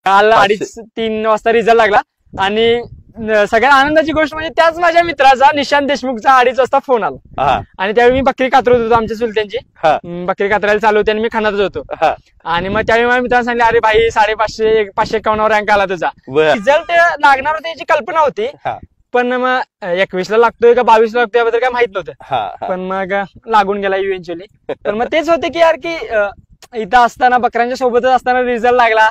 काल 2:30-3 वाजता रिझल्ट लागला आणि सगळ्यात आनंदाची गोष्ट म्हणजे त्याच माझ्या मित्राचा निशांत देशमुखचा 2:30 वाजता फोन आला आणि त्यावेळी मी बकरी कातरत होतो आमच्या चुलत्यांची, बकरी कातरायला चालू होती आणि मी खानातच होतो. आणि मग त्यावेळी माझ्या मित्रांनी सांगितलं, अरे भाई 550 551 रँक आला तुझा. रिझल्ट लागणार होता याची कल्पना होती, पण मग 21 ला लागतोय का 22 ला लागतोय याबद्दल काय माहित नव्हतं. पण मग लागून गेला इव्हेंच्युअली. पण मग तेच होते की यार की इथं असताना बकऱ्यांच्या सोबतच असताना रिझल्ट लागला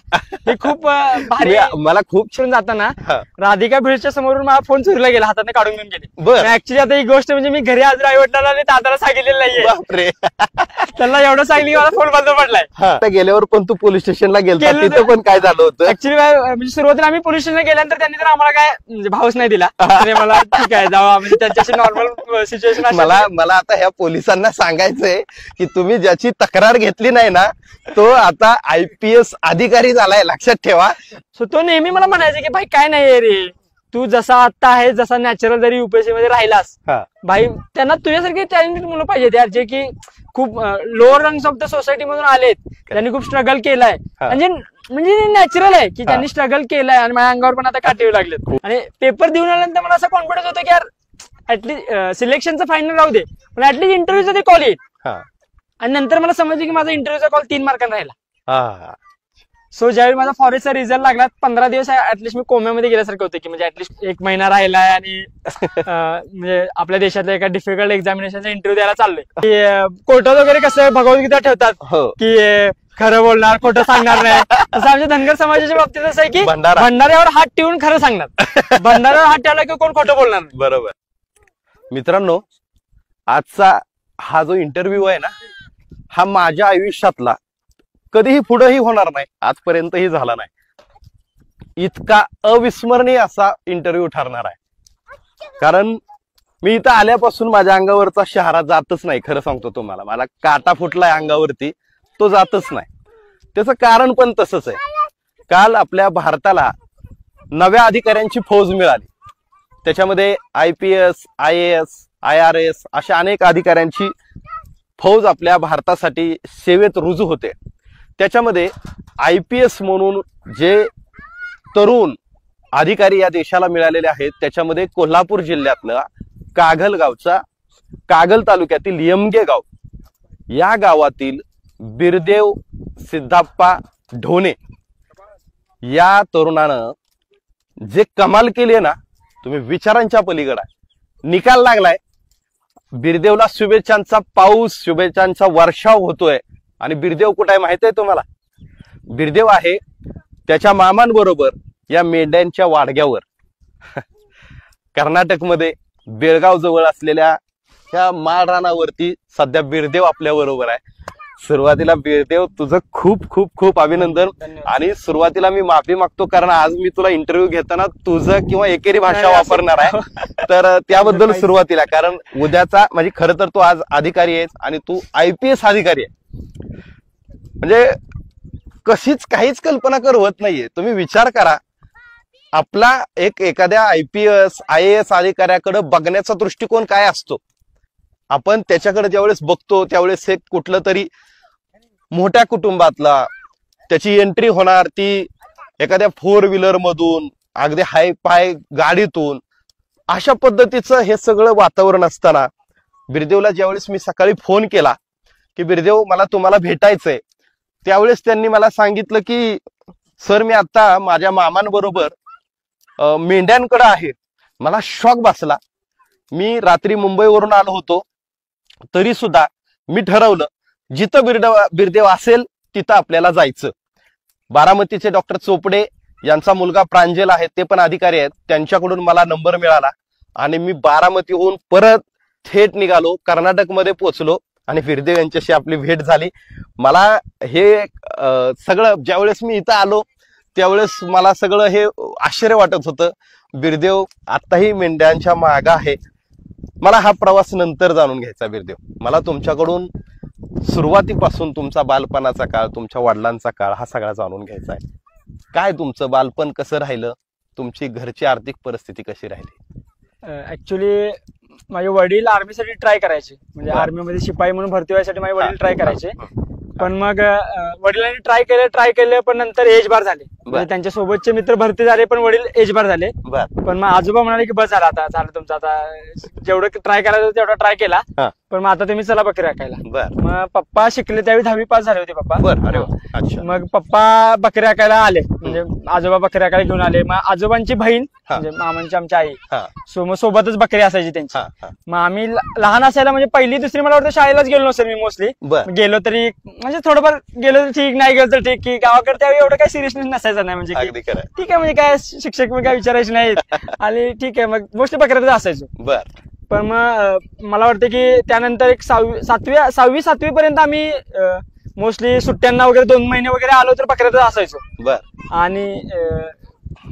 हे खूप भारी. मला खूप छान जाताना राधिका भिडच्या समोरून मला फोन चोरीला गेला, हाताने काढून घेऊन गेले. ऍक्च्युली आता ही गोष्ट म्हणजे मी घरी आज आई-वडिलांना आणि दादाला सांगितलेलं नाहीये. त्यांना एवढं सांगितलं की मला फोन बंद पडलाय. गेल्यावर पण तू पोलीस स्टेशनला गेला, तिथं पण काय झालं होतं? ऍक्च्युली म्हणजे सुरुवातीला आम्ही पोलीस स्टेशनला गेल्यानंतर त्यांनी तर आम्हाला काय म्हणजे भावच नाही दिला. मला ठीक आहे जावा, म्हणजे त्यांच्याशी नॉर्मल सिच्युएशन. मला आता ह्या पोलिसांना सांगायचंय की तुम्ही ज्याची तक्रार घेतली नाही ना तो आता IPS अधिकारी झालाय, लक्षात ठेवा. सो तो नेहमी मला म्हणायचा की भाई काय नाही रे, तू जसा आता आहे, जसा नॅचरल जरी UPSC मध्ये राहिलास भाई, त्यांना तुझ्यासारखे टॅलेंटेड मुलं पाहिजेत यार, जे की खूप lower rungs of the society मधून आलेत, त्यांनी खूप स्ट्रगल केलाय. म्हणजे नॅचरल आहे की त्यांनी स्ट्रगल केलाय आणि माझ्या अंगावर पण आता काटे लागलेत. आणि पेपर देऊन आल्यानंतर मला असं कॉन्फिडन्स होतं की यार ऍटलीस्ट सिलेक्शनचं फायनल राहू दे, पण ऍटलीस्ट इंटरव्ह्यूचा ते कॉल येईल. आणि नंतर मला समजलं की माझा इंटरव्ह्यूचा कॉल 3 मार्कांना राहिला. सो ज्यावेळी माझा फॉरेस्टचा रिझल्ट लागला 15 दिवस ऍटलीस्ट मी कोम्यामध्ये गेल्यासारखं होतं की म्हणजे ऍटलीस्ट 1 महिना राहिलाय आणि म्हणजे आपल्या देशातल्या एका डिफिकल्ट एक्झामिनेशनचा इंटरव्ह्यू द्यायला चाललोय. कोर्टात वगैरे कसं भगवद्गीता ठेवतात की खरं बोलणार, खोटं सांगणार नाही, तसं आमच्या धनगर समाजाच्या बाबतीत असं आहे की भंडाऱ्यावर हात ठेवून खरं सांगणार, भंडाऱ्यावर हात ठेवला की कोण खोटं बोलणार नाही. बरोबर. मित्रांनो, आजचा हा जो इंटरव्ह्यू आहे ना, हा माझ्या आयुष्यातला कधीही पुढेही होणार नाही, आजपर्यंतही झाला नाही इतका अविस्मरणीय असा इंटरव्ह्यू ठरणार आहे. कारण मी इथं आल्यापासून माझ्या अंगावरचा शहारा जातच नाही. खरं सांगतो तुम्हाला, मला काटा फुटलाय अंगावरती, तो जातच नाही. त्याचं कारण पण तसंच आहे. काल आपल्या भारताला नव्या अधिकाऱ्यांची फौज मिळाली. त्याच्यामध्ये IPS, IAS, IRS अशा अनेक अधिकाऱ्यांची फौज आपल्या भारतासाठी सेवेत रुजू होते. त्याच्यामध्ये IPS म्हणून जे तरुण अधिकारी या देशाला मिळालेले आहेत, त्याच्यामध्ये कोल्हापूर जिल्ह्यातला कागल गावचा, कागल तालुक्यातील यमगे गाव, या गावातील बिरदेव सिद्धप्पा ढोणे या तरुणानं जे कमाल केली ना, तुम्ही विचारांच्या पलीकडे आहे. निकाल लागलाय, बिरदेवला शुभेच्छांचा पाऊस, शुभेच्छांचा वर्षाव होतोय. आणि बिरदेव कुठे आहे माहित आहे तुम्हाला? बिरदेव आहे त्याच्या मामांबरोबर या मेंढ्यांच्या वाडग्यावर कर्नाटकमध्ये बेळगाव जवळ असलेल्या त्या माळरानावरती सध्या बिरदेव आपल्या बरोबर आहे. सुरुवातीला बिरदेव तुझं खूप खूप खूप अभिनंदन. आणि सुरुवातीला मी माफी मागतो, कारण आज मी तुला इंटरव्ह्यू घेताना तुझं किंवा एकेरी भाषा वापरणार आहे, तर त्याबद्दल सुरुवातीला. कारण उद्याचा म्हणजे खरं तर तू आज अधिकारी आहेस आणि तू IPS अधिकारी आहे, म्हणजे कशीच काहीच कल्पना करवत नाहीये. तुम्ही विचार करा, आपला एखाद्या IPS IAS अधिकाऱ्याकडे बघण्याचा दृष्टिकोन काय असतो. आपण त्याच्याकडे ज्यावेळेस बघतो त्यावेळेस एक कुठलं तरी मोठ्या कुटुंबातला, त्याची एंट्री होणार ती एखाद्या 4 व्हीलर मधून, अगदी हाय पाय गाडीतून, अशा पद्धतीचं हे सगळं वातावरण असताना बिरदेवला ज्यावेळेस मी सकाळी फोन केला की बिरदेव मला तुम्हाला भेटायचंय, त्यावेळेस त्यांनी मला सांगितलं की सर मी आता माझ्या मामांबरोबर मेंढ्यांकडे आहे. मला शॉक बसला. मी रात्री मुंबईवरून आलो होतो, तरी सुद्धा मी ठरवलं जिथं बिरदेव असेल तिथं आपल्याला जायचं. बारामतीचे डॉक्टर चोपडे यांचा मुलगा प्रांजल आहे, ते पण अधिकारी आहेत, त्यांच्याकडून मला नंबर मिळाला आणि मी बारामतीहून परत थेट निघालो, कर्नाटकमध्ये पोहोचलो आणि बिरदेव यांच्याशी आपली भेट झाली. मला हे सगळं ज्यावेळेस मी इथं आलो त्यावेळेस मला सगळं हे आश्चर्य वाटत होतं. बिरदेव आताही मेंढ्यांच्या मागं आहे. मला हा प्रवास नंतर जाणून घ्यायचा. बिरदेव, मला तुमच्याकडून सुरुवातीपासून तुमचा बालपणाचा काळ, तुमच्या वडिलांचा काळ हा सगळा जाणून घ्यायचा आहे. काय तुमचं बालपण कसं राहिलं, तुमची घरची आर्थिक परिस्थिती कशी राहिली? ऍक्च्युली माझे वडील आर्मीसाठी ट्राय करायचे, म्हणजे आर्मीमध्ये शिपाई म्हणून भरती व्हायसाठी माझे वडील ट्राय करायचे. पण मग वडिलांनी ट्राय केलं पण नंतर एज बार झाले. म्हणजे त्यांच्या सोबतचे मित्र भरती झाले पण वडील एज बार झाले. पण मग आजोबा म्हणाले की बस झालं आता, झालं तुमचं आता, जेवढं ट्राय करायचं तेवढा ट्राय केला, पण मग आता तुम्ही चला बकरी राखायला. मग पप्पा शिकले त्यावेळी 10वी पास झाले होते पप्पा. मग पप्पा बकरी राखायला आले, म्हणजे आजोबा बकरी राखायला घेऊन आले. मग आजोबांची बहीण म्हणजे मामांची आमची आई, सो मग सोबतच बकरी असायची त्यांची. मग आम्ही लहान असायला म्हणजे पहिली दुसरी मला वाटतं शाळेलाच गेलो नसेल मी मोस्टली. गेलो तरी म्हणजे थोडंफार गेलो तर ठीक, नाही गेलो तर ठीक, की गावाकडे त्यावेळी एवढं काही सिरियसनेस नसायचं नाही, म्हणजे ठीक आहे म्हणजे काय शिक्षक काय विचारायचे नाहीत आणि ठीक आहे, मग मोस्टली बकऱ्यातच असायचो. पण मग मला वाटतं की त्यानंतर एक 6वी 7वी पर्यंत आम्ही मोस्टली सुट्ट्यांना वगैरे 2 महिने वगैरे आलो तर बकऱ्यातच असायचो. आणि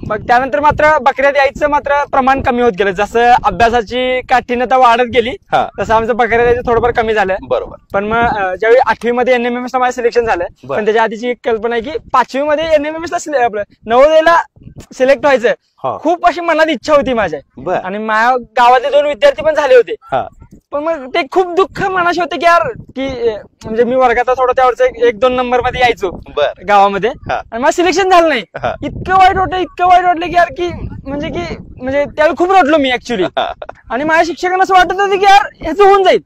मग त्यानंतर मात्र बकऱ्यात यायचं मात्र प्रमाण कमी होत गेलं. जसं अभ्यासाची काठीण्यता वाढत गेली तसं आमचं बकऱ्यात यायचं थोडंफार कमी झालं. बरोबर. पण मग ज्यावेळी 8वी मध्ये NMMS ला माझं सिलेक्शन झालं, पण त्याच्या आधीची एक कल्पना आहे की 5वी मध्ये NMMS ला आपलं नवोदयला सिलेक्ट व्हायचं खूप अशी मनात इच्छा होती माझ्या. आणि माझ्या गावातले 2 विद्यार्थी पण झाले होते. पण मग ते खूप दुःख मनाशी होते की यार की म्हणजे मी वर्गात थोडं त्यावरच 1-2 नंबर मध्ये यायचो गावामध्ये आणि मला सिलेक्शन झालं नाही. इतकं वाईट वाटलं की यार की म्हणजे त्यावेळी खूप रडलो मी ऍक्च्युली. आणि माझ्या शिक्षकांना असं वाटत होतं की यार ह्याचं होऊन जाईल,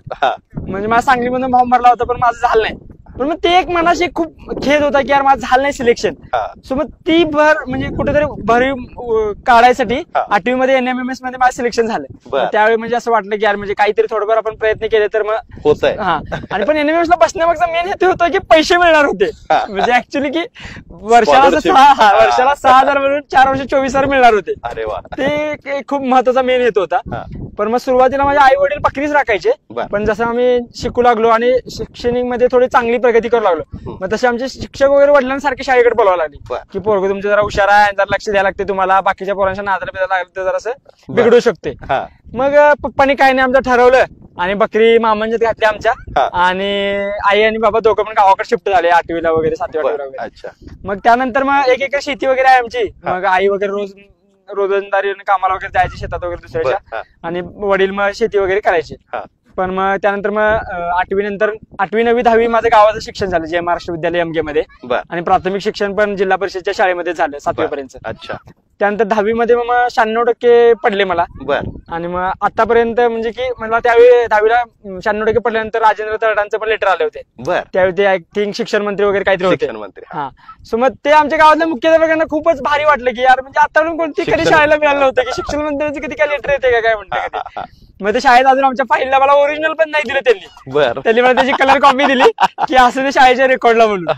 म्हणजे मला सांगलीमधून फॉर्म भरला होता पण माझं झालं नाही. पण मग ते एक मनाशी खूप खेद होता की यार माझं झालं नाही सिलेक्शन. सो मग ती भर म्हणजे कुठेतरी भर काढायसाठी 8वी मध्ये NMMS मध्ये माझं सिलेक्शन झालं. त्यावेळी म्हणजे असं वाटलं की यार म्हणजे काहीतरी थोडंफार आपण प्रयत्न केले तर मग होत आहे. आणि पण NMMS ला बसण्यामागचा मेन हेतू होता की पैसे मिळणार होते, म्हणजे ऍक्च्युली की वर्षाला 6,000 म्हणून 4 वर्ष 24,000 मिळणार होते. ते खूप महत्वाचा मेन हेतू होता. पण मग सुरुवातीला माझे आई वडील बकरीच राखायचे, पण जसं आम्ही शिकू लागलो आणि शैक्षणिक मध्ये थोडी प्रगती करू लागलो, मग तसे आमचे शिक्षक वगैरे वडिलांसारखे शाळेकडे बोलावं लागले की पोरगं तुमचं जरा हुशार आहे, जरा लक्ष द्यायला लागते तुम्हाला, बाकीच्या पोरांच्या नादाला बिदाला लागलं तर जरासं बिघडू शकते. मग पप्पानी काही नाही आमचं ठरवलं आणि बकरी मामांच्यात घातली आमच्या. आणि आई आणि बाबा दोघं पण गावाकडे शिफ्ट झाले 8वीला वगैरे 7वी 8वीला वगैरे. मग त्यानंतर मग 1 एकर शेती वगैरे आहे आमची. मग आई वगैरे रोजंदारी कामाला वगैरे जायची शेतात वगैरे दुसऱ्याच्या, आणि वडील मग शेती वगैरे करायचे. पण मग त्यानंतर मग 8वी नंतर 8वी 9वी 10वी माझं गावाचं शिक्षण झालं जय महाराष्ट्र विद्यालय MG मध्ये, आणि प्राथमिक शिक्षण पण जिल्हा परिषदच्या शाळेमध्ये झालं 7वी पर्यंत. त्यानंतर 10वी मध्ये मग 96% पडले मला. आणि मग आतापर्यंत म्हणजे की मला त्यावेळी 10वीला 96% पडल्यानंतर राजेंद्र तरडांचं पण लेटर आले होते. त्यावेळी ते आय थिंक शिक्षण मंत्री वगैरे काहीतरी होते. हा, सो मग ते आमच्या गावातल्या मुख्याध्यापकांना खूपच भारी वाटलं की यार म्हणजे आतापर्यंत कोणती कधी शाळेला मिळालं नव्हतं की शिक्षण मंत्र्यांचं कधी काय लेटर येते काय म्हणते. मग ते शाळेत अजून आमच्या फाईलला मला ओरिजिनल पण नाही दिलं त्यांनी मला त्याची कलर कॉपी दिली की असं ते शाळेच्या रेकॉर्डला म्हणून.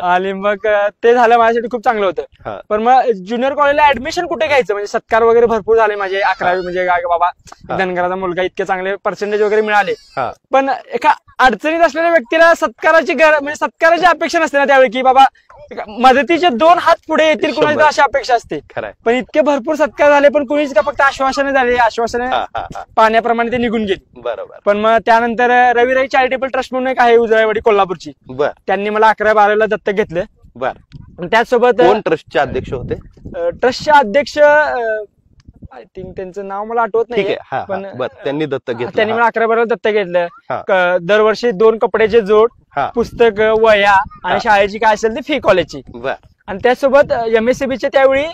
आणि मग ते झालं माझ्यासाठी खूप चांगलं होतं. पण मग ज्युनियर कॉलेजला ऍडमिशन कुठे घ्यायचं, म्हणजे सत्कार वगैरे भरपूर झाले माझे 11वी, म्हणजे बाबा धनगराचा मुलगा इतके चांगले पर्सेंटेज वगैरे मिळाले. पण एका अडचणीत असलेल्या व्यक्तीला सत्काराची म्हणजे सत्काराची अपेक्षा नसते ना त्यावेळी की बाबा मदतीचे 2 हात पुढे येतील कुणाची अशी अपेक्षा असते. पण इतके भरपूर सत्कार झाले पण कुणीच का फक्त आश्वासने झाले, आश्वासने पाण्याप्रमाणे ते निघून गेली. पण मग त्यानंतर रविराई चॅरिटेबल ट्रस्ट म्हणून एक आहे उजळाईवाडी कोल्हापूरची, त्यांनी मला 11-12ला दत्तक घेतलं. त्याचसोबत कोण ट्रस्टचे अध्यक्ष होते? ट्रस्टचे अध्यक्ष आय थिंक त्यांचं नाव मला आठवत नाही, पण त्यांनी दत्तक घेतलं. त्यांनी मला 11-12 दत्तक घेतलं. दरवर्षी 2 कपड्याचे जोड, पुस्तक, वह्या आणि शाळेची काय असेल ती फी कॉलेजची. आणि त्याचसोबत MSCBचे त्यावेळी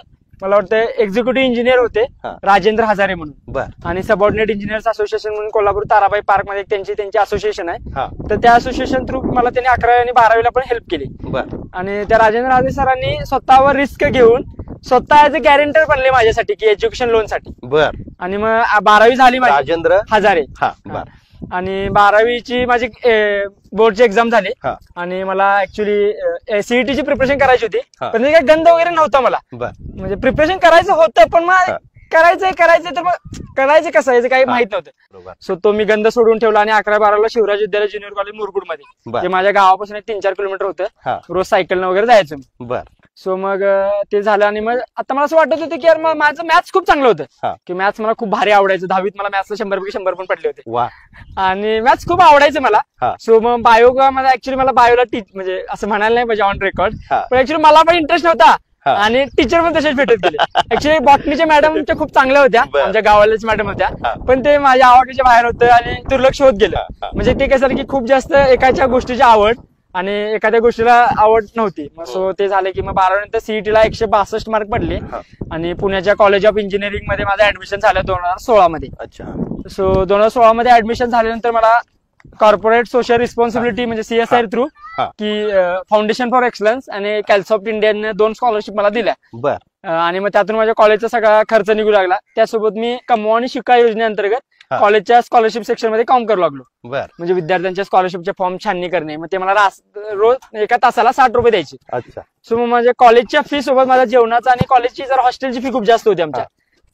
मला वाटतं एक्झिक्युटिव्ह इंजिनियर होते राजेंद्र हजारे म्हणून, आणि सबऑर्डिनेट इंजिनियर्स असोसिएशन म्हणून कोल्हापूर ताराबाई पार्क मध्ये त्यांची असोसिएशन आहे. तर त्या असोसिएशन थ्रू मला त्यांनी 11वी आणि 12वीला पण हेल्प केली. आणि त्या राजेंद्र हजारे सरांनी स्वतःवर रिस्क घेऊन स्वतः ऍज अ गॅरेंटर बनले माझ्यासाठी की एज्युकेशन लोन साठी. आणि मग 12वी झाली माझी राजेंद्र हजारे, आणि 12वीची माझी बोर्डची एक्झाम झाली. आणि मला ऍक्च्युली CETची प्रिपरेशन करायची होती, पण काही गंध वगैरे नव्हता मला, म्हणजे प्रिपरेशन करायचं होतं पण मग करायचंय तर मग करायचं कसं याचं काही माहित नव्हतं. सो तो मी गंध सोडून ठेवला आणि 11-12ला शिवराज विद्यालय ज्युनियर कॉलेज मुरगुड मध्ये, जे माझ्या गावापासून 3-4 किलोमीटर होतं, रोज सायकलनं वगैरे जायचं. सो मग ते झालं. आणि मग आता मला असं वाटत होतं की यार माझं मॅथ्स खूप चांगलं होतं, की मॅथ्स मला खूप भारी आवडायचं. 10वीत मला मॅथ्सला 100 पण पडले होते, आणि मॅथ्स खूप आवडायचं मला. सो मग बायो मला ऍक्च्युली मला बायोला म्हणजे असं म्हणायला नाही पाहिजे ऑन रेकॉर्ड, पण ऍक्च्युली मला पण इंटरेस्ट नव्हता आणि टीचर पण तसेच भेटत गेले. ऍक्च्युली बॉटनीच्या मॅडम खूप चांगल्या होत्या, आमच्या गावाल्याच मॅडम होत्या, पण ते माझ्या आवडीच्या बाहेर होतं आणि दुर्लक्ष होत गेलं. म्हणजे ते कसं की खूप जास्त एकाच्या गोष्टीची आवड आणि एखाद्या गोष्टीला आवड नव्हती. मग सो ते झाले की मग 12वी नंतर सीईटीला 162 मार्क पडले आणि पुण्याच्या कॉलेज ऑफ इंजिनिअरिंग मध्ये माझं ऍडमिशन झालं 2016 मध्ये. अच्छा. सो 2016 मध्ये ऍडमिशन झाल्यानंतर मला कॉर्पोरेट सोशल रिस्पॉन्सिबिलिटी म्हणजे CSR थ्रू की फाउंडेशन फॉर एक्सलन्स आणि कॅल्सॉफ्ट इंडियाने 2 स्कॉलरशिप मला दिल्या. बर. आणि मग त्यातून माझ्या कॉलेजचा सगळा खर्च निघू लागला. त्यासोबत मी कमवा आणि शिका योजनेअंतर्गत कॉलेजच्या स्कॉलरशिप सेक्शन मध्ये काम करू लागलो. बर. म्हणजे विद्यार्थ्यांच्या स्कॉलरशिपचे फॉर्म छाननी करणे. मग ते मला रोज एका तासाला 60 रुपये द्यायचे. अच्छा. सो मग माझ्या कॉलेजच्या फी सोबत माझ्या जेवणाचा आणि कॉलेजची जर हॉस्टेलची फी खूप जास्त होती आमच्या.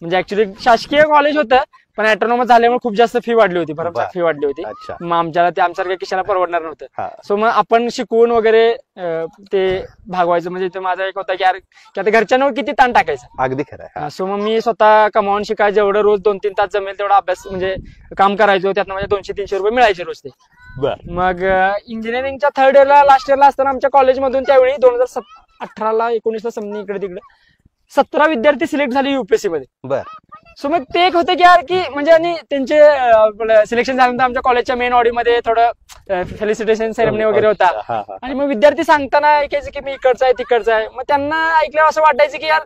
म्हणजे ऍक्च्युली शासकीय कॉलेज होतं पण ऑटोनॉमस झाल्यामुळे खूप जास्त फी वाढली होती. भरपूर फी वाढली होती. मग आमच्याला ते आमच्यासारख्या किशाला परवडणार नव्हतं. सो मग आपण शिकवून वगैरे ते भागवायचं. म्हणजे ते माझा एक होता की यार की आता घरच्यांवर किती ताण टाकायचं. अगदी खरं. सो मग मी स्वतः कमावून शिकायचं. जेवढं रोज 2-3 तास जमेल तेवढा अभ्यास म्हणजे काम करायचो. त्यातनं म्हणजे 200-300 रुपये मिळायचे रोज ते. मग इंजिनिअरिंगच्या 3rd इयरला लास्ट इयरला असताना आमच्या कॉलेजमधून त्यावेळी 2018ला 19ला समजा इकडे तिकडे 17 विद्यार्थी सिलेक्ट झाले युपीएससी मध्ये. बर. सो मग ते एक होतं की यार की म्हणजे आणि त्यांचे सिलेक्शन झाल्यानंतर आमच्या कॉलेजच्या मेन ऑडीमध्ये थोडं फेलिसिटेशन सेरेमनी वगैरे होता. आणि मग विद्यार्थी सांगताना ऐकायचे की मी इकडचा आहे तिकडचा आहे. मग त्यांना ऐकल्यावर असं वाटायचं की यार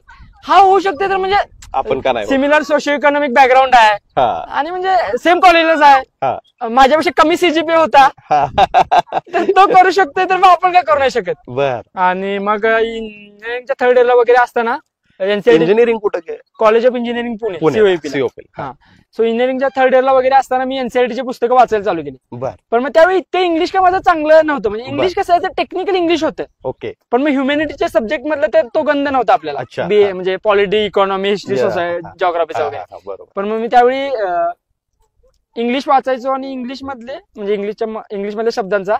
हा होऊ शकते तर म्हणजे आपण का नाही. सिमिलर सोशो इकॉनॉमिक बॅकग्राऊंड आहे आणि म्हणजे सेम कॉलेजलाच आहे. माझ्यापेक्षा कमी सीजीपीए होता तर तो करू शकतोय तर मग आपण काय करू नाही शकत. आणि मग इंजिनिअरिंगच्या 3rd इयरला वगैरे असताना इंजिनिअरिंग कुठं college of engineering Pune COEP. हा. सो इंजिनिअरिंगच्या 3rd इयरला वगैरे असताना मी NCERTची पुस्तकं वाचायला चालू केली. पण मग त्यावेळी ते इंग्लिश का माझं चांगलं नव्हतं. म्हणजे इंग्लिश कसं आहे टेक्निकल इंग्लिश होतं. ओके. पण मग ह्युमॅनिटीच्या सब्जेक्ट मधलं तो गंध नव्हता आपल्याला. BA म्हणजे पॉलिटी इकॉनॉमी हिस्ट्री सोसायटी जॉग्राफीचा वगैरे. पण मग मी त्यावेळी इंग्लिश वाचायचो आणि इंग्लिश मधल्या शब्दांचा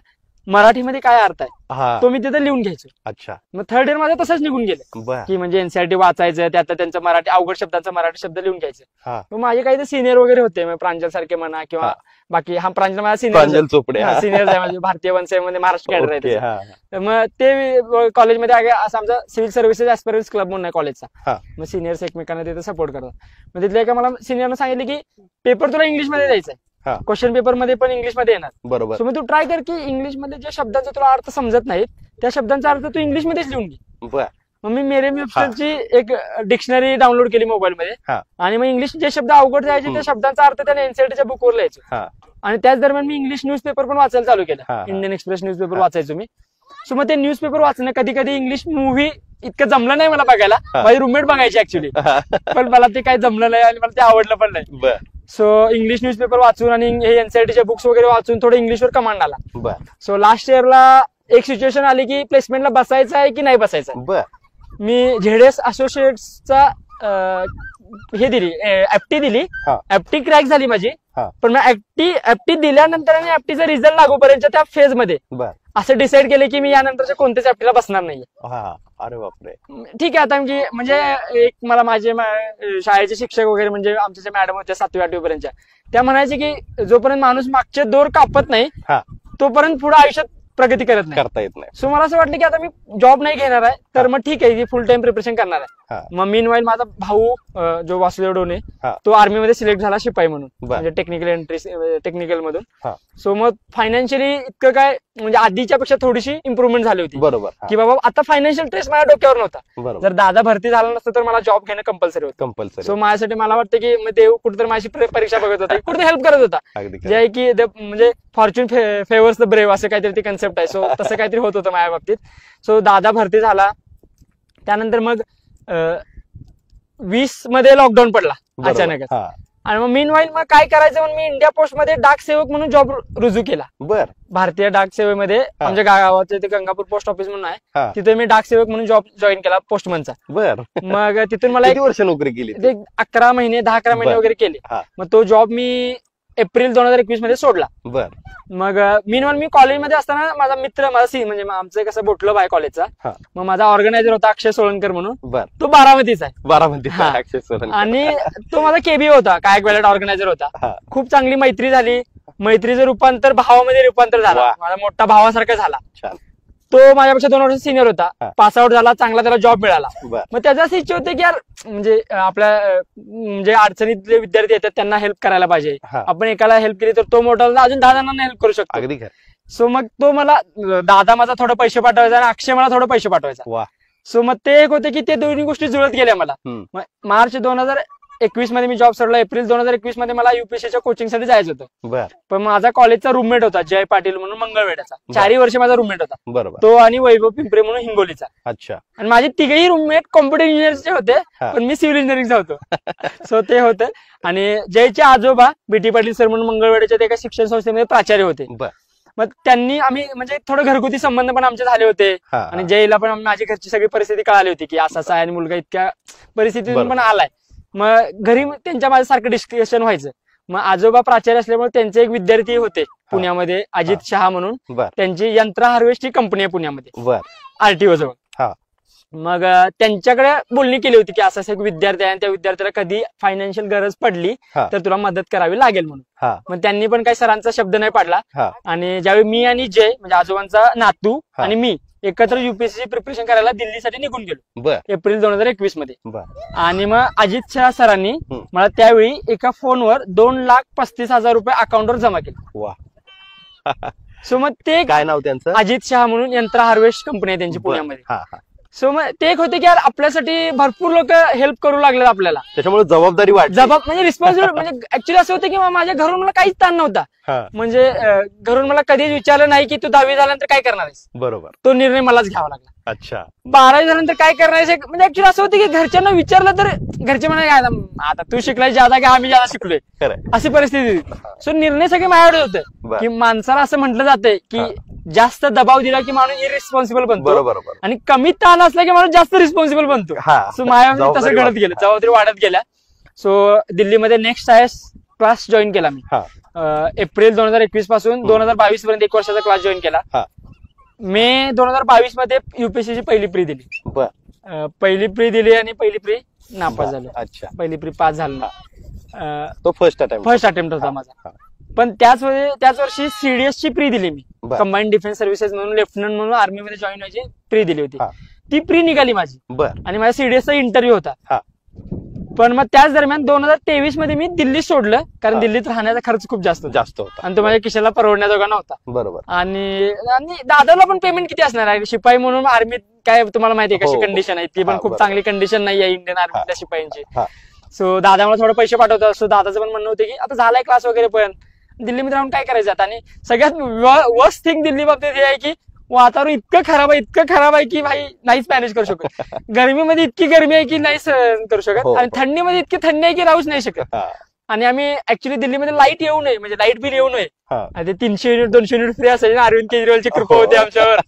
मराठीमध्ये काय अर्थ आहे तो मी तिथे लिहून घ्यायचो. अच्छा. मग 3rd इयर मध्ये तसंच निघून गेलं की म्हणजे NCERT वाचायचं त्यात त्यांचं मराठी अवघड शब्दांचा मराठी शब्द लिहून घ्यायचं. मग माझे काही सिनियर वगैरे होते प्रांजल सारखे म्हणा किंवा बाकी हा प्रांजल माझा सिनियर आहे म्हणजे भारतीय वनसेवेमध्ये महाराष्ट्र कॅडर आहे. मग ते कॉलेजमध्ये असं आमचा सिव्हिल सर्व्हिसेस ऍस्पिरंट्स क्लब म्हणून आहे कॉलेजचा. मग सिनियर्स एकमेकांना तिथे सपोर्ट करतात. मग तिथल्या एका मला सिनियरनं सांगितलं की पेपर तुला इंग्लिशमध्ये द्यायचा आहे. क्वेश्चन पेपर मध्ये पण इंग्लिशमध्ये येणार. बरोबर. सो मग तू ट्राय कर की इंग्लिशमध्ये ज्या शब्दांचा तुला अर्थ समजत नाहीत त्या शब्दांचा अर्थ तू इंग्लिशमध्येच लिहून घे. मग मी मेरेम वेबसाईटची एक डिक्शनरी डाउनलोड केली मोबाईलमध्ये आणि मग इंग्लिश जे शब्द अवघड जायचे त्या शब्दांचा अर्थ त्याने NCERTच्या बुकवर लिहायचो. आणि त्याच दरम्यान मी इंग्लिश न्यूजपेपर पण वाचायला चालू केलं. इंडियन एक्सप्रेस न्यूजपेपर वाचायचो मी. सो मग ते न्यूजपेपर वाचणं कधी कधी इंग्लिश मूव्ही इतकं जमलं नाही मला बघायला. माझी रूममेट बघायची ऍक्च्युली पण मला ते काही जमलं नाही आणि मला ते आवडलं पण नाही. सो इंग्लिश न्यूजपेपर वाचून आणि हे NCERTचे बुक्स वगैरे वाचून थोडं इंग्लिशवर कमांड आला. सो लास्ट इयरला एक सिच्युएशन आली की प्लेसमेंटला बसायचं आहे की नाही बसायचं. मी झेडएस असोसिएट्सचा हे दिली एफटी दिली. एफटी क्रॅक झाली माझी. पण मग एफटी दिल्यानंतर आणि एफटीचा रिझल्ट लागूपर्यंत त्या फेज मध्ये असं डिसाईड केलं की मी यानंतरच्या कोणत्याच एफटीला बसणार नाही. अरे बापरे. ठीक आहे. आता म्हणजे एक मला माझे शाळेचे शिक्षक वगैरे म्हणजे आमच्या ज्या मॅडम होत्या 7वी-8वी पर्यंतच्या त्या म्हणायचे की जोपर्यंत माणूस मागचे दोर कापत नाही तोपर्यंत पुढे आयुष्यात प्रगती करत नाही. सो मला असं वाटलं की आता मी जॉब नाही घेणार आहे तर मग ठीक आहे फुल टाइम प्रिपरेशन करणार आहे. मग मीनवाईल माझा भाऊ जो वासुदेव डोने तो आर्मीमध्ये सिलेक्ट झाला शिपाई म्हणून म्हणजे टेक्निकल मधून. सो मग फायनान्शियली इतकं काय म्हणजे आधीच्या पेक्षा थोडीशी इम्प्रुव्हमेंट झाली होती. बरोबर. की बाबा आता फायनान्शियल स्ट्रेस माझ्या डोक्यावर नव्हता. जर दादा भरती झाला नसतं तर मला जॉब घेणं कंपल्सरी होतं. सो माझ्यासाठी मला वाटतं की मग देव कुठेतरी माझी परीक्षा बघत होता कुठे हेल्प करत होता. जे आहे की म्हणजे फॉर्च्यून फेवर्स द ब्रेव्ह असं काहीतरी ती कन्सेप्ट आहे. सो तसं काहीतरी होत होतं माझ्या बाबतीत. सो दादा भरती झाला. त्यानंतर मग 20 मध्ये लॉकडाऊन पडला अचानक. आणि मग मीनवाईल मग काय करायचं म्हणून मी इंडिया पोस्ट मध्ये डाक सेवक म्हणून जॉब रुजू केला. भारतीय डाक सेवेमध्ये आमच्या गावाचे ते गंगापूर पोस्ट ऑफिस म्हणून आहे तिथे मी डाक सेवक म्हणून जॉब जॉईन केला पोस्टमनचा. मग तिथून मला 1 वर्ष नोकरी केली. 11 महिने 10-11 महिने वगैरे केले. मग तो जॉब मी एप्रिल 2021 मध्ये सोडला. मग मीनवाल मी कॉलेजमध्ये असताना माझा मित्र म्हणजे आमचं कसं बोटलब आहे कॉलेजचा. मग माझा ऑर्गनायझर होता अक्षय सोळंकर म्हणून. तो बारामतीचा आहे. अक्षय सोळंकर. आणि तो माझा केबी होता कायक बॅलेट ऑर्गनायझर होता. खूप चांगली मैत्री झाली. मैत्रीचं रूपांतर भावामध्ये रूपांतर झाला. माझा मोठा भावासारखा झाला. तो माझ्यापेक्षा 2 वर्ष सिनियर होता. पासआउट झाला चांगला त्याला जॉब मिळाला. मग त्याचा असं इच्छा होते की यार म्हणजे आपल्या म्हणजे अडचणीतले विद्यार्थी येतात त्यांना हेल्प करायला पाहिजे. आपण एकाला हेल्प केली तर तो मोठा अजून 10 जणांना हेल्प करू शकतो. सो मग तो मला दादा माझा थोडं पैसे पाठवायचा आणि अक्षय मला थोडं पैसे पाठवायचा. वा. सो मग ते एक होते की ते दोन्ही गोष्टी जुळत गेल्या मला. मार्च 2021 मध्ये मी जॉब सोडला. एप्रिल 2021 मध्ये मला युपीएससीच्या कोचिंगसाठी जायचं होतं. पण माझा कॉलेजचा रूममेट होता जय पाटील म्हणून मंगळवेढ्याचा. 4 वर्ष माझा रूममेट होता. बरोबर. तो आणि वैभव पिंपरे म्हणून हिंगोलीचा. अच्छा. आणि माझे तिघेही रूममेट कॉम्प्युटर इंजिनिअरचे होते पण मी सिव्हिल इंजिनिअरिंगचा होतो. सो ते होतं. आणि जयचे आजोबा बीटी पाटील सर म्हणून मंगळवेढ्याच्या एका शिक्षण संस्थेमध्ये प्राचार्य होते. मग त्यांनी आम्ही म्हणजे थोडं घरगुती संबंध पण आमचे झाले होते. आणि जयला पण माझी घरची सगळी परिस्थिती कळाली होती की असा आहे आणि मुलगा इतक्या परिस्थितीतून पण आलाय. मग घरी त्यांच्या माझ्यासारखं डिस्कशन व्हायचं. मग आजोबा प्राचार्य असल्यामुळे त्यांचे एक विद्यार्थी होते पुण्यामध्ये अजित शहा म्हणून. त्यांची यंत्र हार्वेस्टची कंपनी आहे पुण्यामध्ये आरटीओ जवळ. मग त्यांच्याकडे बोलणी केली होती की असा एक विद्यार्थी आहे आणि त्या विद्यार्थ्याला कधी फायनान्शियल गरज पडली तर तुला मदत करावी लागेल म्हणून. मग त्यांनी पण काही सरांचा शब्द नाही पाडला. आणि ज्यावेळी मी आणि जय म्हणजे आजोबांचा नातू आणि मी एकत्र युपीएससी प्रिपरेशन करायला दिल्लीसाठी निघून गेलो एप्रिल 2021 मध्ये. आणि मग अजित शहा सरांनी मला त्यावेळी एका फोनवर 2,35,000 रुपये अकाउंटवर जमा केले. सो मग ते काय नाव त्यांचं? अजित शहा म्हणून यंत्र हार्वेस्ट कंपनी आहे त्यांची पुण्यामध्ये. सो मग ते एक होते की यार आपल्यासाठी भरपूर लोक हेल्प करू लागले आपल्याला. त्याच्यामुळे जबाबदारी म्हणजे रिस्पॉन्सिबल म्हणजे ऍक्च्युली असं होतं की माझ्या घरून मला काहीच ताण नव्हता. म्हणजे घरून मला कधीच विचारलं नाही की तू 10वी झाल्यानंतर काय करणार आहेस. बरोबर. तो निर्णय मलाच घ्यावा लागला. अच्छा. 12वी झाल्यानंतर काय करणार आहेस म्हणजे ऍक्च्युली असं होतं की घरच्यांना विचारलं तर घरचे म्हणाले आता तू शिकलाय ज्यादा का आम्ही ज्यादा शिकलोय अशी परिस्थिती होती. सो निर्णय सगळे माझ्याकडे होते की माणसाला असं म्हटलं जातंय की जास्त दबाव दिला की माणूस इरिस्पॉन्सिबल बनतो आणि कमी ताण असला की माणूस जास्त रिस्पॉन्सिबल बनतो. सो माझ्या तसं घडत गेलं, जबाबदारी वाढत गेल्या. सो दिल्लीमध्ये नेक्स्ट आयएस क्लास जॉईन केला मी. एप्रिल 2021 पासून 2022 पर्यंत 1 वर्षाचा क्लास जॉईन केला. मे 2022 मध्ये युपीएससीची पहिली प्री दिली. पहिली प्री दिली आणि पहिली प्री नापास झालो. अच्छा. पहिली प्री पास झाला. तो फर्स्ट अटेम्प्ट होता माझा. पण त्याच वर्षी सीडीएस ची प्री दिली मी. कंबाईंड डिफेन्स सर्व्हिसेस म्हणून लेफ्टनंट म्हणून आर्मीमध्ये जॉईन व्हायची प्री दिली होती. ती प्री निघाली माझी. आणि माझ्या सीडीएसचा इंटरव्ह्यू होता. पण मग त्याच दरम्यान 2023 मध्ये मी दिल्ली सोडलं कारण दिल्लीत राहण्याचा खर्च खूप जास्त होता आणि तो माझ्या खिशाला परवडण्याजोगा नव्हता. बरोबर. आणि दादाला पण पेमेंट किती असणार आहे शिपाई म्हणून आर्मीत काय तुम्हाला माहिती आहे कशी कंडिशन आहे. ती पण खूप चांगली कंडिशन नाही आहे इंडियन आर्मीतल्या शिपाईंची. सो दादा मला थोडं पैसे पाठवतात. सो दादाचं पण म्हणणं होतं की आता झालाय क्लास वगैरे पण दिल्लीमध्ये राहून काय करायचं. आणि सगळ्यात वर्स्ट थिंग दिल्ली बाबतीत हे आहे की वातावरण इतकं खराब आहे की भाई नाहीच मॅनेज करू शकत. गरमीमध्ये इतकी गरमी आहे की नाही सहन करू शकत आणि थंडीमध्ये इतकी थंडी आहे की राहूच नाही शकत. आणि आम्ही ऍक्च्युली दिल्लीमध्ये लाईट येऊ नये म्हणजे लाईट बिल येऊ नये आणि 300 युनिट 200 युनिट फ्री असायचे. अरविंद केजरीवालची कृपा होती आमच्यावर.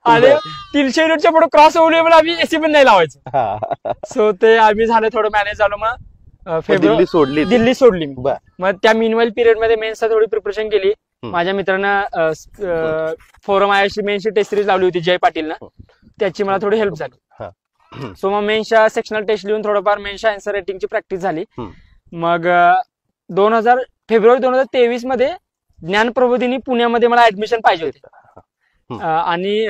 आणि 300 युनिटच्या पुढे क्रॉस होऊ नये आम्ही एसी पण नाही लावायचं. सो ते आम्ही झालं थोडं मॅनेज झालं. मग फेब्रुवारी दिल्ली सोडली मी. मग त्या मीनवाईल पिरियड मध्ये मेन्सचा थोडी प्रिपरेशन केली. माझ्या मित्रांना फोरम आयशी मेन्सची टेस्ट सिरीज लावली होती जय पाटीलनं. त्याची मला थोडी हेल्प झाली. सो मग मेन्सच्या सेक्शनल टेस्ट लिहून थोडंफार मेन्सच्या आन्सर रायटिंगची प्रॅक्टिस झाली. मग फेब्रुवारी 2023 मध्ये ज्ञानप्रबोधिनी पुण्यामध्ये मला ऍडमिशन पाहिजे होते. आणि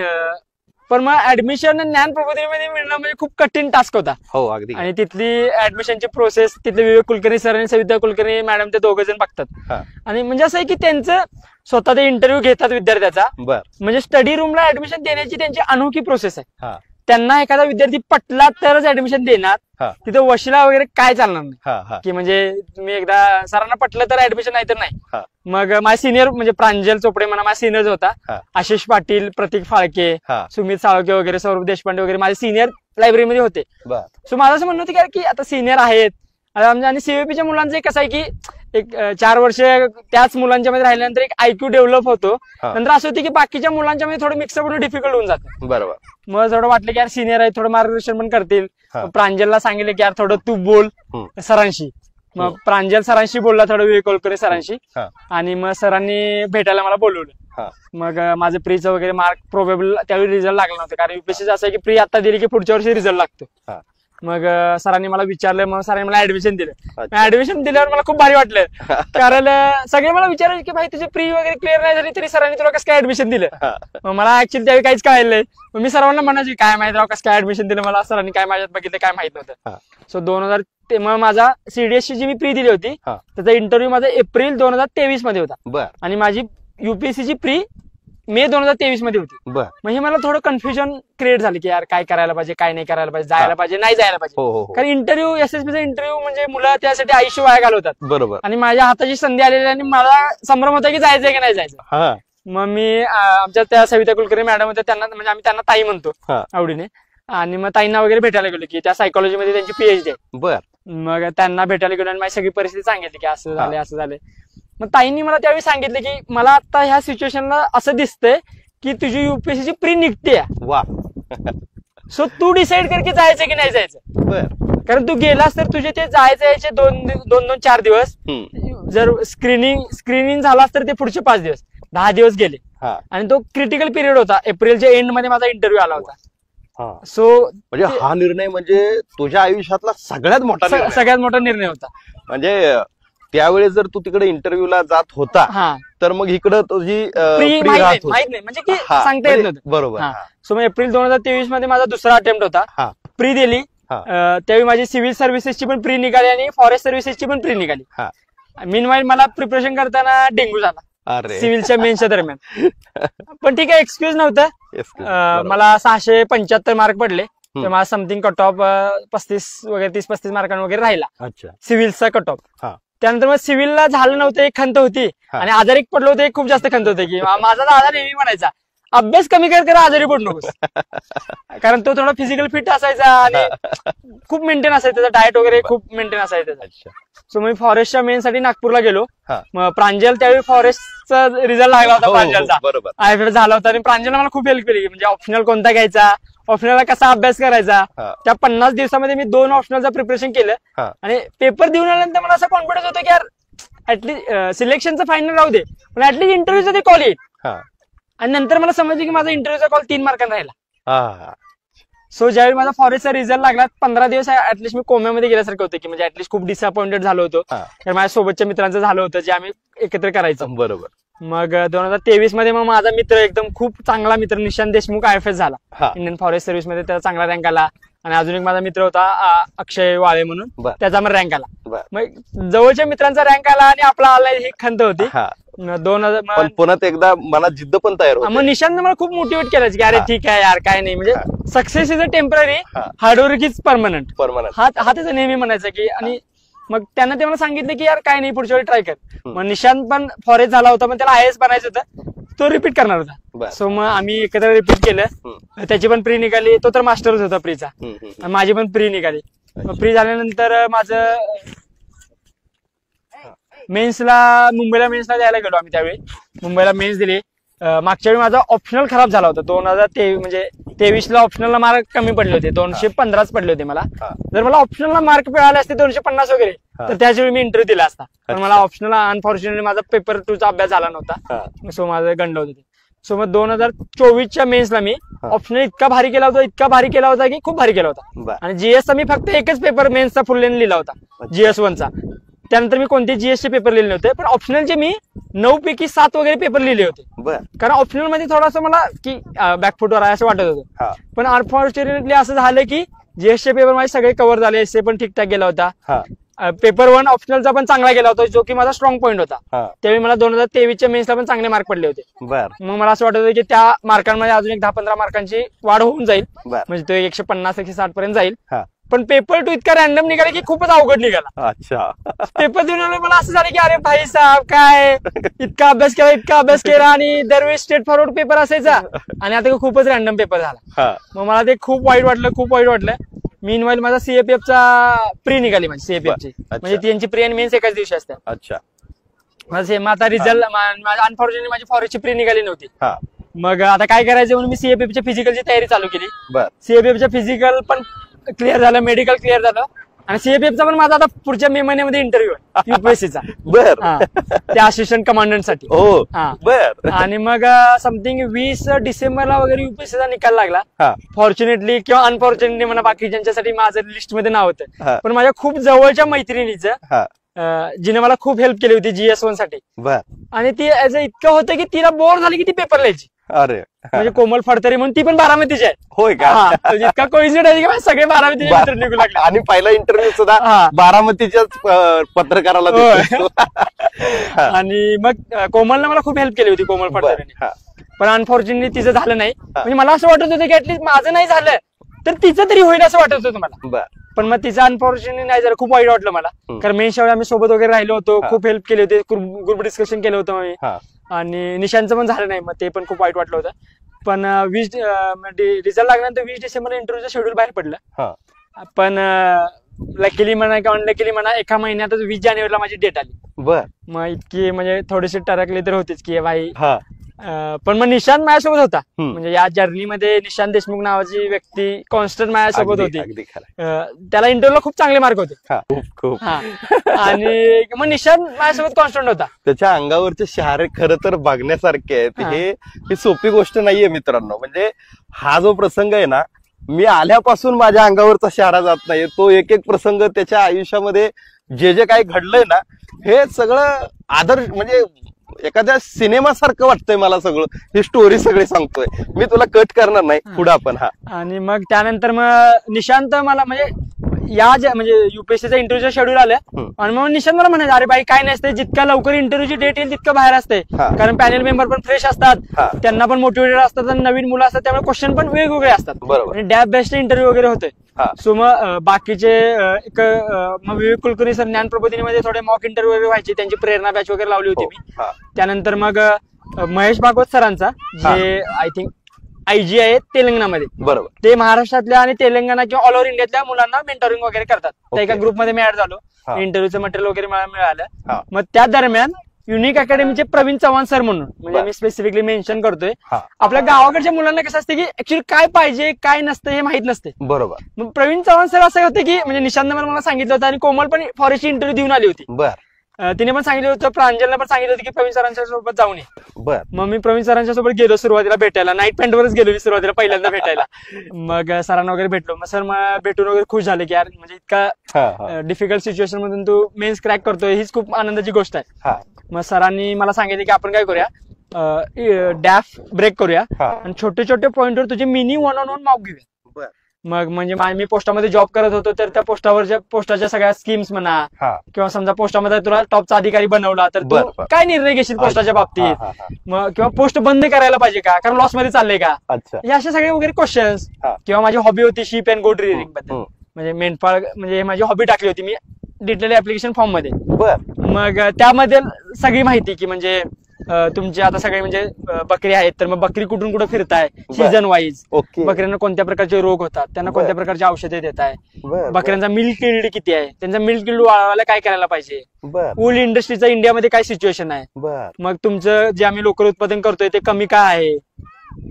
पण मग ऍडमिशन ज्ञानप्रबोधिनीमध्ये मिळणं म्हणजे खूप कठीण टास्क होता. हो अगदी. आणि तिथली ऍडमिशनची प्रोसेस तिथले विवेक कुलकर्णी सर आणि सविता कुलकर्णी मॅडम ते 2 जण बघतात. आणि म्हणजे असं आहे की त्यांचं स्वतः ते इंटरव्ह्यू घेतात विद्यार्थ्याचा. म्हणजे स्टडी रूमला ऍडमिशन देण्याची त्यांची अनोखी प्रोसेस आहे. त्यांना एखादा विद्यार्थी पटला तरच ऍडमिशन देणार. तिथे वशिला वगैरे काय चालणार नाही की म्हणजे तुम्ही एकदा सरांना पटलं तर ऍडमिशन नाही तर नाही. मग माझे सिनियर म्हणजे प्रांजल चोपडे म्हणा माझा सिनियर होता. आशिष पाटील, प्रतीक फाळके, सुमित साळके वगैरे, सौरभ देशपांडे वगैरे माझे सिनियर लायब्ररीमध्ये होते. सो माझं असं म्हणणं होतं की आता सिनियर आहेत. आणि सीव्हीपीच्या मुलांचं कसं आहे की एक 4 वर्ष त्याच मुलांच्या मध्ये राहिल्यानंतर एक आयक्यू डेव्हलप होतो. नंतर असं होतं की बाकीच्या मुलांच्या मध्ये थोडं मिक्सअप होणं डिफिकल्ट होऊन जातं. बरोबर. मग थोडं वाटलं की यार सिनियर आहे थोडं मार्गदर्शन पण करतील. प्रांजलला सांगितलं की यार थोडं तू बोल सरांशी. मग प्रांजल सरांशी बोलला थोडं विवेक कुलकर्णी सरांशी. आणि मग सरांनी भेटायला मला बोलवलं. मग माझं प्रीचं वगैरे मार्क प्रोबेबल त्यावेळी रिझल्ट लागला नव्हतं कारण युपीएससीचं असं आहे की प्री आता दिली की पुढच्या वर्षी रिझल्ट लागतो. मग सरांनी मला विचारलं. मग सरांनी मला ऍडमिशन दिलं. ऍडमिशन दिल्यावर मला खूप भारी वाटलं कारण सगळे मला विचारायचे की भाई तुझी प्री वगैरे क्लिअर नाही झाली तरी सरांनी तुला कसं काय ऍडमिशन दिलं. मग मला ऍक्च्युअली त्यावेळी काहीच कळलं नाही. मग मी सरांना म्हणायचे काय माहित राव कसं काय ऍडमिशन दिलं मला सरांनी काय माझ्यात बघितलं काय माहित नव्हतं. सो 2000 मग माझा सीडीएसची जी मी प्री दिली होती त्याचा इंटरव्ह्यू माझा एप्रिल 2023 मध्ये होता. आणि माझी युपीएससीची प्री मे 2023 मध्ये होती. बर. मग हे मला थोडं कन्फ्युजन क्रिएट झालं की यार काय करायला पाहिजे, काय नाही करायला पाहिजे, जायला पाहिजे, नाही जायला पाहिजे. हो. कारण इंटरव्ह्यू, एसएसबीचा इंटरव्ह्यू म्हणजे मुलं त्यासाठी आयुष्य वाया घालवतात. बरोबर. आणि माझ्या हाताची संधी आलेली आणि मला संभ्रम होता की जायचंय की नाही जायचं. मग मी आमच्या त्या सविता कुलकर्णी मॅडम होत्या, त्यांना म्हणजे आम्ही त्यांना ताई म्हणतो आवडीने. आणि मग ताईंना वगैरे भेटायला गेलो की त्या सायकोलॉजीमध्ये त्यांची पीएचडी आहे. बर. मग त्यांना भेटायला गेलो आणि माझी सगळी परिस्थिती सांगितली की असं झालंय असं झालंय. मग ताईंनी मला त्यावेळी सांगितलं की मला आता ह्या सिच्युएशनला असं दिसतंय की तुझी युपीएससीची प्री निघते. वा. सो तू डिसाईड कर की जायचं की नाही जायचं. बर. कारण तू गेलास तर तुझे ते जायचे यायचे 2-4 दिवस, जर स्क्रीनिंग झालास तर ते पुढचे 5 दिवस, 10 दिवस गेले. आणि तो क्रिटिकल पिरियड होता. एप्रिलच्या एंड मध्ये माझा इंटरव्ह्यू आला होता. सो म्हणजे हा निर्णय म्हणजे तुझ्या आयुष्यातला सगळ्यात मोठा निर्णय होता. म्हणजे त्यावेळेस जर तू तिकडे इंटरव्ह्यूला जात होता तर मग इकडे तुझी माहित नाही म्हणजे की सांगता येत नव्हतं. बरोबर. सो मग एप्रिल 2023 मध्ये माझा दुसरा अटेम्प्ट होता. प्री दिली. त्यावेळी माझी सिव्हिल सर्व्हिसेसची पण प्री निघाली आणि फॉरेस्ट सर्व्हिसेसची पण प्री निघाली. मीनवाईल मला प्रिपरेशन करताना डेंग्यू झाला सिव्हिलच्या मेन्सच्या दरम्यान. पण ठीक आहे, एक्सक्यूज नव्हतं. मला 675 मार्क पडले. तर मला समथिंग कट ऑफ 30-35 मार्कांवर वगैरे राहिला सिव्हिलचा कट ऑफ. त्यानंतर मग सिव्हिलला झालं नव्हतं, एक खंत होती. आणि आजारी पडलो होतो, एक खूप जास्त खंत होते की माझा दादा नेहमी म्हणायचा अभ्यास कमी कर, आजारी पडू नकोस. कारण तो थोडा फिजिकल फिट असायचा आणि खूप मेंटेन असायचा, त्याचा डाएट वगैरे खूप मेंटेन असायचा. सो मी फॉरेस्टच्या मेन साठी नागपूरला गेलो. मग प्रांजल त्यावेळी फॉरेस्टचा रिझल्ट लागला होता प्रांजलचा, आयएफएड झाला होता. आणि प्रांजलने मला खूप हेल्प केली म्हणजे ऑप्शनल कोणता घ्यायचा, ऑप्शनलला कसा अभ्यास करायचा. त्या 50 दिवसामध्ये मी 2 ऑप्शनलचं प्रिपरेशन केलं. आणि पेपर देऊन आल्यानंतर मला असं कॉन्फिडन्स होतं की यार ऍटलीस्ट सिलेक्शनचं फायनल राहू दे, पण ऍटलीस्ट इंटरव्ह्यूचा ते कॉल येईल. आणि नंतर मला समजलं की माझा इंटरव्ह्यूचा कॉल 3 मार्कांना राहिला. सो ज्यावेळी माझा फॉरेस्टचा रिझल्ट लागला 15 दिवस ऍटलीस्ट मी कोम्यामध्ये गेल्यासारखं होतं की म्हणजे ऍटलीस्ट खूप डिसअपॉइंटेड झालो होतो. कारण माझ्या सोबतच्या मित्रांचं झालं होतं जे आम्ही एकत्र करायचं. बरोबर. मग 2023 मध्ये मग माझा मित्र एकदम खूप चांगला मित्र निशांत देशमुख आयएफएस झाला इंडियन फॉरेस्ट सर्व्हिस मध्ये, त्याचा चांगला रँक आला. आणि अजून एक माझा मित्र होता अक्षय वाळे म्हणून, त्याचा मग रँक आला. मग जवळच्या मित्रांचा रँक आला आणि आपला आला ही खंत होती. 2000 पुन्हा एकदा मला जिद्द पण तयार होती. मग निशांतने मला खूप मोटिवेट केलं की अरे ठीक आहे यार, काय नाही म्हणजे success is a temporary, hard work is permanent. हा त्याचा नेहमी म्हणायचा की. आणि मग त्यांना ते मला सांगितलं की यार काय नाही, पुढच्या वेळी ट्राय कर. मग निशांत पण फॉरेस्ट झाला होता, पण त्याला आयएएस बनायचं होतं, तो रिपीट करणार होता. सो मग आम्ही एकत्र रिपीट केलं. त्याची पण प्री निघाली, तो तर मास्टर्स होता प्रीचा, माझी पण प्री निघाली. मग प्री झाल्यानंतर माझं मेन्सला मुंबईला द्यायला गेलो आम्ही. त्यावेळी मुंबईला मेन्स दिली. मागच्या वेळी माझा ऑप्शनल खराब झाला होता. 2023 ऑप्शनलला मार्क कमी पडले होते, 215 पडले होते मला. जर मला ऑप्शनलला मार्क मिळाले असते 250 वगैरे तर त्याच वेळी मी इंटरव्ह्यू दिला असता. पण मला ऑप्शनल अनफॉर्च्युनेटली माझा पेपर 2चा अभ्यास झाला नव्हता. सो माझं गंड होतं ते. सो मग 2024च्या मेन्सला मी ऑप्शनल इतका भारी केला होता की खूप भारी केला होता. आणि जीएसचा मी फक्त एकच पेपर मेन्सचा फुल लेंथ लिहिला होता, GS 1चा. त्यानंतर मी कोणते जीएसचे पेपर लिहिले नव्हते, पण ऑप्शनलचे मी 9 पैकी 7 वगैरे पेपर लिहिले होते. कारण ऑप्शनल मध्ये थोडंसं मला की बॅकफुटवर आहे असं वाटत होतं. पण अनफॉर्च्युनेटली असं झालं की जीएसचे पेपर माझे सगळे कव्हर झाले, एसए पण ठीकठाक गेला होता. पेपर 1 ऑप्शनलचा पण चांगला गेला होता, जो की माझा स्ट्रॉंग पॉईंट होता. त्यावेळी मला 2023च्या मेन्सला पण चांगले मार्क पडले होते. मग मला असं वाटत होतं की त्या मार्कांमध्ये अजून एक 10-15 मार्कांची वाढ होऊन जाईल, म्हणजे तो 150-160 पर्यंत जाईल. पण पेपर 2 इतका रॅन्डम निघाला की खूपच अवघड निघाला. पेपर देऊन मला असं झालं की अरे भाई साहेब काय इतका अभ्यास केला आणि दरवेळी स्ट्रेट फॉरवर्ड पेपर असायचा आणि आता खूपच रॅन्डम पेपर झाला. मग मला ते खूप वाईट वाटलं. मीनवाईल माझा सीएपीएफचा प्री निघाली, माझी सीएपीएफची म्हणजे त्यांची प्री आणि मेन्स एकाच दिवशी असते. मग आता रिझल्ट अनफॉर्च्युनेटली माझी फॉरेस्टची प्री निघाली नव्हती. मग आता काय करायचं म्हणून मी सीएपीएफच्या फिजिकलची तयारी चालू केली. सीएपीएफच्या फिजिकल पण क्लिअर झालं, मेडिकल क्लिअर झालं. आणि सीएपीएफचा पण माझा आता पुढच्या मे महिन्यामध्ये इंटरव्ह्यू आहे युपीएससीचा, त्या असिस्टंट कमांडंटसाठी. आणि मग समथिंग 20 डिसेंबरला वगैरे युपीएससीचा निकाल लागला. फॉर्च्युनेटली किंवा अनफॉर्च्युनेटली म्हणा, बाकी ज्यांच्यासाठी माझं लिस्ट मध्ये नाव होतं. पण माझ्या खूप जवळच्या मैत्रिणीचं जिने मला खूप हेल्प केली होती GS 1 साठी. आणि ती इतकं होतं की तिला बोर झाली की ती पेपर लिहायची. अरे म्हणजे कोमल फडतरे म्हणून ती पण बारामतीची आहे. होय का? इतका कोइन्सिडेंट आहे की सगळे बारामतीचे मित्र निघू लागले. आणि पहिला इंटरव्ह्यू सुद्धा बारामतीच्याच पत्रकाराला दिला. आणि मग कोमलने मला खूप हेल्प केली होती, कोमल फडतरेने. पण अनफॉर्च्युनेटली तिचं झालं नाही. म्हणजे मला असं वाटत होतं की ऍटलीस्ट माझं नाही झालं तर तिचं तरी होईल असं वाटत होतं मला. पण मग तिचं अनफॉर्च्युनेटली नाही झालं. खूप वाईट वाटलं मला, कारण मेन शेवटी आम्ही सोबत वगैरे राहिलो होतो, खूप हेल्प केली होती, ग्रुप डिस्कशन केलं होतं मी. आणि निशांचं पण झालं नाही, मग ते पण खूप वाईट वाटलं होतं. पण रिझल्ट लागल्यानंतर 20 डिसेंबर इंटरव्ह्यूचं शेड्यूल बाहेर पडलं. पण लकीली म्हणा किंवा अनलकीली म्हणा, एका महिन्यातच 20 जानेवारीला माझी डेट आली. मग इतकी म्हणजे थोडीशी टरकली तर होतीच की भाई. पण मग निशांत माझ्यासोबत होता. म्हणजे या जर्नीमध्ये निशांत देशमुख नावाची व्यक्ती कॉन्स्टंट माझ्यासोबत होती. त्याला इंटरव्ह्यूला खूप चांगले मार्क होते. आणि मग निशांत माझ्यासोबत कॉन्स्टंट होता. त्याच्या अंगावरचे शहारे खरं तर बघण्यासारखे आहेत. ही सोपी गोष्ट नाहीये मित्रांनो. म्हणजे हा जो प्रसंग आहे ना, मी आल्यापासून माझ्या अंगावरचा शहारा जात नाही. तो एक एक प्रसंग त्याच्या आयुष्यामध्ये जे जे काही घडलंय ना, हे सगळं आदर्श म्हणजे एखाद्या सिनेमासारखं वाटतंय मला. सगळं ही स्टोरी सगळी सांगतोय मी, तुला कट करणार नाही पुढे आपण. आणि मग त्यानंतर मग निशांत मला म्हणजे म्हणजे युपीएससीचा इंटरव्ह्यूचं शेड्यूल आलं. आणि मग निशांत मला म्हणायचं, अरे बाई काय नसते, जितक्या लवकर इंटरव्ह्यूची डेट येईल तितकं बाहेर असते. कारण पॅनल मेंबर पण फ्रेश असतात, त्यांना पण मोटिवेटेड असतात आणि नवीन मुलं असतात, त्यामुळे क्वेश्चन पण वेगवेगळे असतात. आणि डॅब बेस्ट इंटरव्ह्यू वगैरे होते. सो मग बाकीचे मग विवेक कुलकर्णी सर ज्ञान प्रबोधिनीमध्ये थोडे मॉक इंटरव्ह्यू वगैरे व्हायचे, त्यांची प्रेरणा बॅच वगैरे लावली होती मी. त्यानंतर मग महेश भागवत सरांचा, जे आय थिंक आयजी आहे तेलंगणामध्ये, बरोबर, ते महाराष्ट्रातल्या आणि तेलंगणा किंवा ऑल ओव्हर इंडियातल्या मुलांना मेंटरिंग वगैरे करतात. त्या एका ग्रुपमध्ये मी ऍड झालो. इंटरव्ह्यूचं मटेरियल वगैरे मला मिळालं. मग त्या दरम्यान युनिक अकॅडमीचे प्रवीण चव्हाण सर म्हणून, म्हणजे मी स्पेसिफिकली मेन्शन करतोय, आपल्या गावाकडच्या मुलांना कसं असते की ऍक्च्युअली काय पाहिजे काय नसतं हे माहित नसते. बरोबर. मग प्रवीण चव्हाण सर असं होते की म्हणजे निशांत मला सांगितलं होतं, आणि कोमल पण फॉरेस्टची इंटरव्ह्यू देऊन आली होती. तिने पण सांगितलं होतं, प्रांजलने पण सांगितलं होतं की प्रवीण सरांच्या सोबत जाऊन ये. मग मी प्रवीण सरांच्या सोबत गेलो सुरुवातीला भेटायला. नाईट पॅन्टवरच गेलो मी सुरुवातीला पहिल्यांदा भेटायला. मग सरांना वगैरे भेटलो. मग सर भेटून वगैरे खुश झाले की यार म्हणजे इतका डिफिकल्ट सिच्युएशन मधून तू मेन्स क्रॅक करतोय, हीच खूप आनंदाची गोष्ट आहे. मग सरांनी मला सांगितलं की आपण काय करूया, डॅफ ब्रेक करूया आणि छोटे छोटे पॉइंटवर तुझे मिनी 1-on-1 मॉक घेऊया. मग म्हणजे मी पोस्टामध्ये जॉब करत होतो, तर त्या पोस्टाच्या सगळ्या स्कीम्स म्हणा, किंवा समजा पोस्टामध्ये तुला टॉपचा अधिकारी बनवला तर तू काय निर्णय घेशील पोस्टाच्या बाबतीत, मग किंवा पोस्ट बंद करायला पाहिजे का, कारण लॉस मध्ये चाललंय का, हे असे सगळे वगैरे क्वेश्चन्स. किंवा माझी हॉबी होती शीप अँड गोट रिअरिंग बद्दल, म्हणजे मेंढपाळ म्हणजे माझी हॉबी टाकली होती मी डिटेल ऍप्लिकेशन फॉर्म मध्ये. मग त्यामध्ये सगळी माहिती की म्हणजे तुमचे आता सगळे म्हणजे बकरी आहेत, तर मग बकरी कुठून कुठं फिरताय सीझन वाईज, बकऱ्यांना कोणत्या प्रकारचे रोग होतात, त्यांना कोणत्या प्रकारची औषधे देताय, बकऱ्यांचा मिल्क यील्ड किती आहे, त्यांचा मिल्क यील्ड वाढवायला काय करायला पाहिजे, वूल इंडस्ट्रीचा इंडियामध्ये काय सिच्युएशन आहे, मग तुमचं जे आम्ही लोकर उत्पादन करतोय ते कमी का आहे.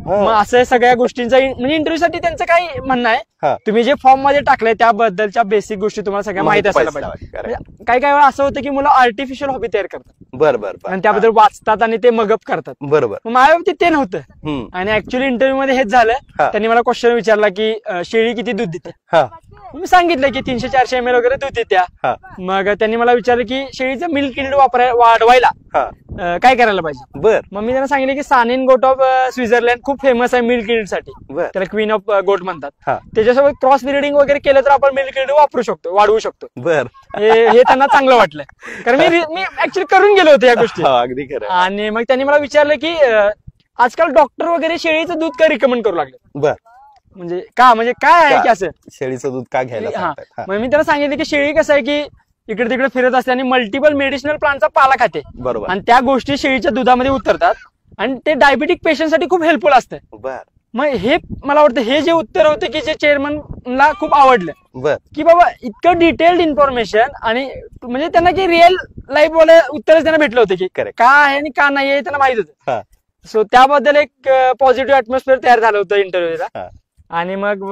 मग असं सगळ्या गोष्टींचा म्हणजे इंटरव्ह्यू साठी त्यांचं काय म्हणणं आहे, तुम्ही जे फॉर्म मध्ये टाकलंय त्याबद्दलच्या बेसिक गोष्टी तुम्हाला सगळ्या माहित असायला पाहिजे. काही वेळा असं होतं की मुलं आर्टिफिशियल हॉबी तयार करतात, बरोबर, आणि त्याबद्दल वाचतात आणि ते मगअप करतात. बरोबर. माझ्या बाबतीत ते नव्हतं. आणि ऍक्च्युअली इंटरव्ह्यू मध्ये हेच झालं. त्यांनी मला क्वेश्चन विचारला की शेळी किती दूध देते. मी सांगितलं की 300-400 ml वगैरे दूध देत्या. मग त्यांनी मला विचारलं की शेळीचं मिल्क यील्ड वाढवायला काय करायला पाहिजे. मग मी त्यांना सांगितलं की सानेन गोट ऑफ स्वित्झर्लंड खूप फेमस आहे मिल्क यील्ड साठी, त्याला क्वीन ऑफ गोट म्हणतात. त्याच्यासोबत क्रॉस ब्रीडिंग वगैरे केलं तर आपण मिल्क यील्ड वापरू शकतो, वाढवू शकतो. हे त्यांना चांगलं वाटलं, कारण मी ऍक्च्युअली करून गेलो होतो या गोष्टी. अगदी खरं. आणि मग त्यांनी मला विचारलं की आजकाल डॉक्टर वगैरे शेळीचं दूध का रिकमेंड करू लागले, म्हणजे काय आहे की असं शेळीचं दूध का घ्यायला. मग मी त्यांना सांगितलं की शेळी कसं आहे की इकडे तिकडे फिरत असते आणि मल्टिपल मेडिसिनल प्लांटचा पाला खाते, बरोबर, आणि त्या गोष्टी शेळीच्या दुधामध्ये उतरतात आणि ते डायबिटिक पेशंटसाठी खूप हेल्पफुल असतं. मग हे मला वाटतं हे जे उत्तर होते की जे चेअरमनला खूप आवडलं, की बाबा इतकं डिटेल्ड इन्फॉर्मेशन, आणि म्हणजे त्यांना की रिअल लाईफ वाले उत्तरच त्यांना भेटलं होतं की का आहे आणि का नाही आहे त्यांना माहित होतं. सो त्याबद्दल एक पॉझिटिव्ह अॅटमॉस्फिअर तयार झालं होतं इंटरव्ह्यूला. आणि मग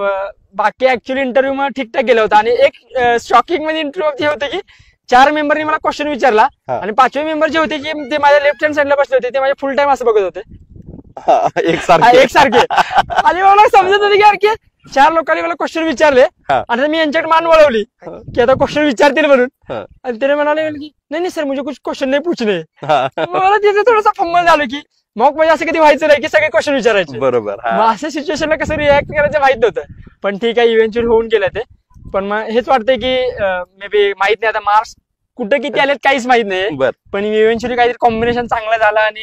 बाकी ऍक्च्युअली इंटरव्ह्यू मग ठीकठाक गेला होता. आणि एक शॉकिंग मध्ये इंटरव्ह्यू हे होते की 4 मेंबरनी मला क्वेश्चन विचारला, आणि 5वे मेंबर जे होते की ते माझ्या लेफ्ट हँड साईडला बसले होते, ते माझ्या फुल टाइम असं बघत होते एकसारखे. आणि मला समजत होते की यार की 4 लोकांनी मला क्वेश्चन विचारले, आणि मी यांच्याकडे मान वळवली की आता क्वेश्चन विचारतील म्हणून, आणि त्याने म्हणाले की नाही सर मुझे कुछ क्वेश्चन नाही पूछने. मला तिथे थोडासा फंबल झालं की मग म्हणजे असं कधी व्हायचं नाही की सगळे क्वेश्चन विचारायचे. बरोबर. मग अशा सिच्युएशनला कसं रिॲक्ट करायचं माहित नव्हतं. पण ठीक आहे, इव्हेंच्युअली होऊन गेलं ते. पण मग हेच वाटतंय की मे बी माहित नाही आता मार्क्स कुठे किती आलेत काहीच माहित नाही. बर. पण इव्हेंच्युअली काहीतरी कॉम्बिनेशन चांगलं झालं आणि